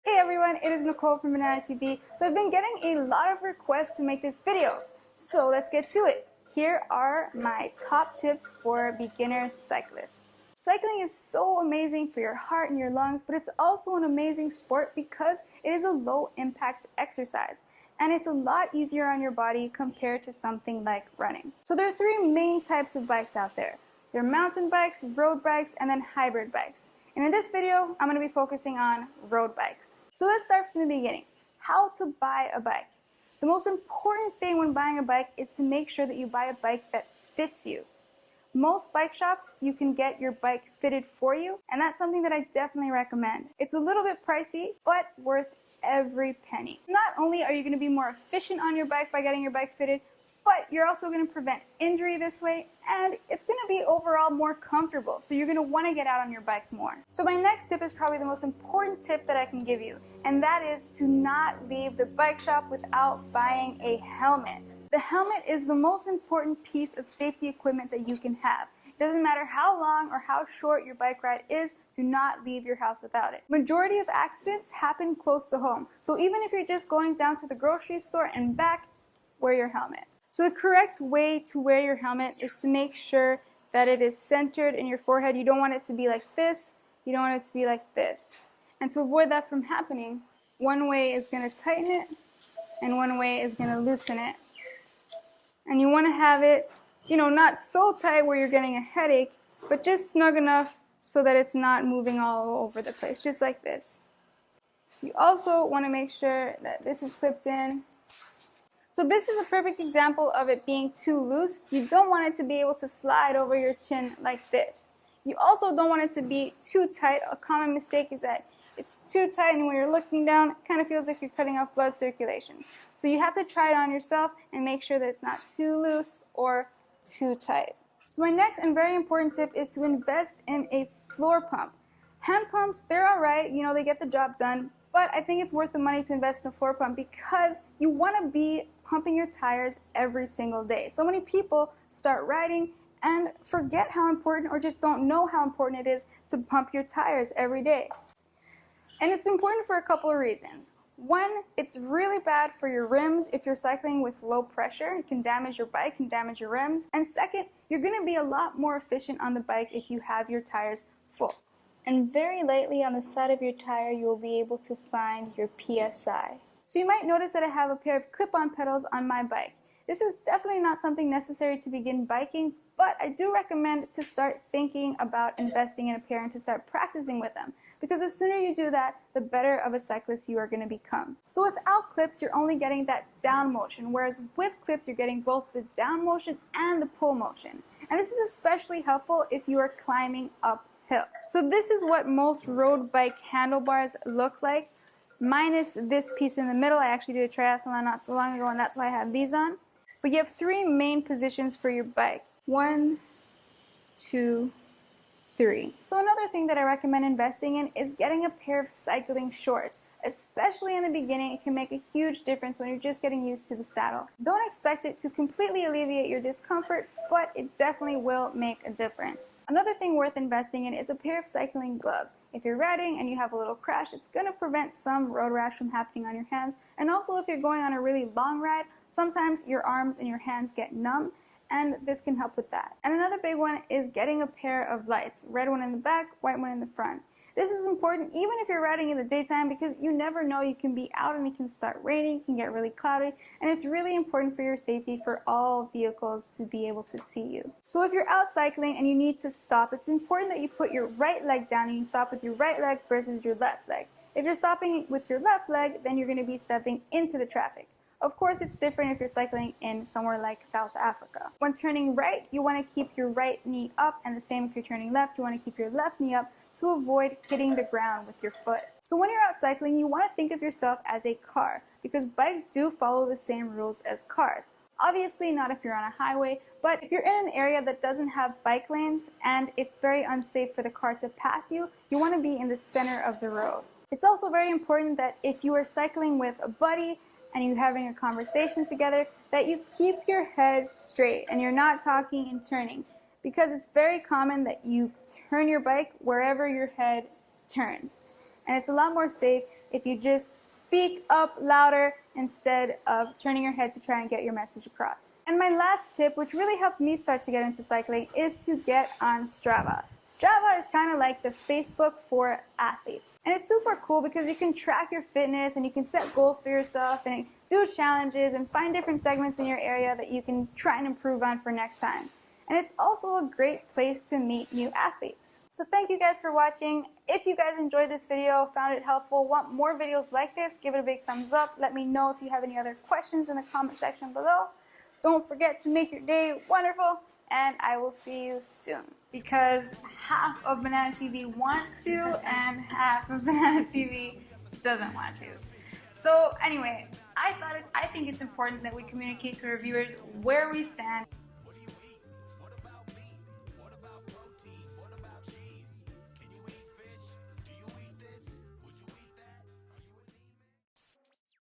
Hey everyone, it is Nicole from Banana TV. So I've been getting a lot of requests to make this video. So let's get to it. Here are my top tips for beginner cyclists. Cycling is so amazing for your heart and your lungs, but it's also an amazing sport because it is a low impact exercise. And it's a lot easier on your body compared to something like running. So there are three main types of bikes out there. There are mountain bikes, road bikes, and then hybrid bikes. And in this video, I'm going to be focusing on road bikes. So let's start from the beginning. How to buy a bike. The most important thing when buying a bike is to make sure that you buy a bike that fits you. Most bike shops, you can get your bike fitted for you, and that's something that I definitely recommend. It's a little bit pricey, but worth every penny. Not only are you going to be more efficient on your bike by getting your bike fitted, but you're also going to prevent injury this way, and it's going to be overall more comfortable, so you're going to want to get out on your bike more. So my next tip is probably the most important tip that I can give you, and that is to not leave the bike shop without buying a helmet. The helmet is the most important piece of safety equipment that you can have. It doesn't matter how long or how short your bike ride is, do not leave your house without it. Majority of accidents happen close to home, so even if you're just going down to the grocery store and back, wear your helmet. So the correct way to wear your helmet is to make sure that it is centered in your forehead. You don't want it to be like this. You don't want it to be like this. And to avoid that from happening, one way is going to tighten it and one way is going to loosen it. And you want to have it, not so tight where you're getting a headache, but just snug enough so that it's not moving all over the place, just like this. You also want to make sure that this is clipped in. So this is a perfect example of it being too loose. You don't want it to be able to slide over your chin like this. You also don't want it to be too tight. A common mistake is that it's too tight, and when you're looking down, it kind of feels like you're cutting off blood circulation. So you have to try it on yourself and make sure that it's not too loose or too tight. So my next and very important tip is to invest in a floor pump. Hand pumps, they're all right, they get the job done. But I think it's worth the money to invest in a floor pump because you want to be pumping your tires every single day. So many people start riding and forget how important or just don't know how important it is to pump your tires every day. And it's important for a couple of reasons. One, it's really bad for your rims if you're cycling with low pressure. It can damage your bike, can damage your rims. And second, you're going to be a lot more efficient on the bike if you have your tires full. And very lightly on the side of your tire, you will be able to find your PSI. So you might notice that I have a pair of clip-on pedals on my bike. This is definitely not something necessary to begin biking, but I do recommend to start thinking about investing in a pair and to start practicing with them. Because the sooner you do that, the better of a cyclist you are going to become. So without clips, you're only getting that down motion, whereas with clips, you're getting both the down motion and the pull motion. And this is especially helpful if you are climbing up. So this is what most road bike handlebars look like, minus this piece in the middle. I actually did a triathlon not so long ago, and that's why I have these on. But you have three main positions for your bike. 1, 2, 3. So another thing that I recommend investing in is getting a pair of cycling shorts. Especially in the beginning, it can make a huge difference when you're just getting used to the saddle. Don't expect it to completely alleviate your discomfort, but it definitely will make a difference. Another thing worth investing in is a pair of cycling gloves. If you're riding and you have a little crash, it's going to prevent some road rash from happening on your hands. And also if you're going on a really long ride, sometimes your arms and your hands get numb, and this can help with that. And another big one is getting a pair of lights. Red one in the back, white one in the front. This is important even if you're riding in the daytime because you never know, you can be out and it can start raining, it can get really cloudy, and it's really important for your safety for all vehicles to be able to see you. So if you're out cycling and you need to stop, it's important that you put your right leg down and you stop with your right leg versus your left leg. If you're stopping with your left leg, then you're going to be stepping into the traffic. Of course, it's different if you're cycling in somewhere like South Africa. When turning right, you want to keep your right knee up, and the same if you're turning left, you want to keep your left knee up to avoid hitting the ground with your foot. So when you're out cycling, you want to think of yourself as a car because bikes do follow the same rules as cars. Obviously not if you're on a highway, but if you're in an area that doesn't have bike lanes and it's very unsafe for the car to pass you, you want to be in the center of the road. It's also very important that if you are cycling with a buddy and you're having a conversation together, that you keep your head straight and you're not talking and turning. Because it's very common that you turn your bike wherever your head turns. and it's a lot more safe if you just speak up louder instead of turning your head to try and get your message across. And my last tip, which really helped me start to get into cycling, is to get on Strava. Strava is kind of like the Facebook for athletes. And it's super cool because you can track your fitness and you can set goals for yourself and do challenges and find different segments in your area that you can try and improve on for next time. And it's also a great place to meet new athletes. So thank you guys for watching. If you guys enjoyed this video, found it helpful, want more videos like this, give it a big thumbs up. Let me know if you have any other questions in the comment section below. Don't forget to make your day wonderful, and I will see you soon. Because half of Banana TV wants to, and half of Banana TV doesn't want to. So anyway, I think it's important that we communicate to our viewers where we stand.